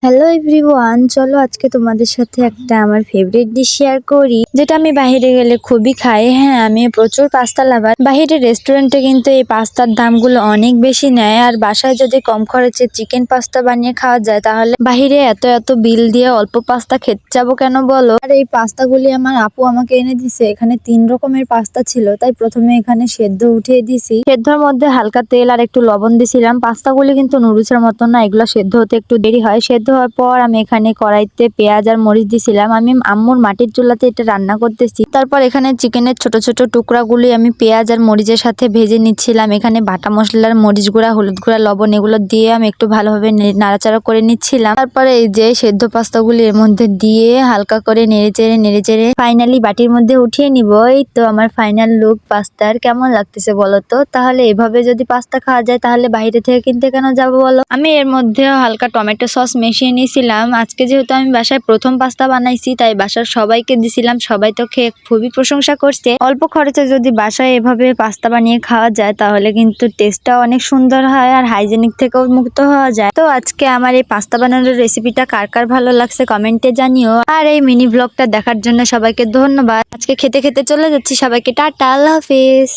Hello everyone, চলো আজকে তোমাদের সাথে একটা আমার ফেভারিট ডিশ শেয়ার করি, যেটা আমি বাইরে গেলে খুবই খাই। হ্যাঁ, আমি প্রচুর পাস্তা লাভার। বাইরের রেস্টুরেন্টে কিন্তু এই পাস্তার দামগুলো অনেক বেশি নেয়, আর বাসায় যদি কম খরচে চিকেন পাস্তা বানিয়ে খাওয়া যায় তাহলে বাইরে এত এত বিল দিয়ে অল্প পাস্তা খেতে যাবো কেন বলো। আর এই পাস্তাগুলি আমার আপু আমাকে এনে দিছে। এখানে 3 রকমের পাস্তা ছিল, তাই প্রথমে এখানে সেদ্ধ উঠিয়ে দিছি। সেদ্ধর মধ্যে হালকা তেল আর একটু লবণ দিছিলাম। পাস্তাগুলি কিন্তু নুডলসের মতো না, এগুলো সেদ্ধ হতে একটু দেরি হয়। সেদ্ধ হওয়ার পর আমি এখানে কড়াইতে পেঁয়াজ আর মরিচ দিছিলাম। আমি আম্মুর মাটির চুলাতে এটা রান্না করতেছি। তারপর এখানে চিকেনের ছোট ছোট টুকরাগুলি আমি পেঁয়াজ আর মরিচের সাথে ভেজে নিচ্ছিলাম। এখানে বাটা মশলার মরিচ গুঁড়া, হলুদ গুঁড়া, লবণ এগুলো দিয়ে আমি একটু ভালোভাবে নাড়াচাড়া করে নিচ্ছিলাম। তারপরে এই যে সেদ্ধ পাস্তাগুলি এর মধ্যে দিয়ে হালকা করে নেড়ে চেড়ে ফাইনালি বাটির মধ্যে উঠিয়ে নিব। এই তো আমার ফাইনাল লুক পাস্তার। কেমন লাগতেছে বলো তো? তাহলে এভাবে যদি পাস্তা খাওয়া যায় তাহলে বাইরে থেকে কিনতে কেন যাবো বলো। আমি এর মধ্যে হালকা টমেটো সস মিশিয়ে নিয়েছিলাম। আজকে যেহেতু আমি বাসায় প্রথম পাস্তা বানাইছি, তাই বাসার সবাইকে দিছিলাম। সবাই তো খেয়ে খুবই প্রশংসা করছে। অল্প খরচে যদি বাসায় এভাবে পাস্তা বানিয়ে খাওয়া যায় তাহলে কিন্তু টেস্টটাও অনেক সুন্দর হয়, আর হাইজেনিক থেকেও মুক্ত হওয়া যায়। তো আজকে আমার এই পাস্তা বানানোর রেসিপিটা কার কার ভালো লাগছে কমেন্টে জানিও। আর এই মিনি ব্লগটা দেখার জন্য সবাইকে ধন্যবাদ। আজকে খেতে খেতে চলে যাচ্ছি। সবাইকে টাটা, আল্লাহ হাফিজ।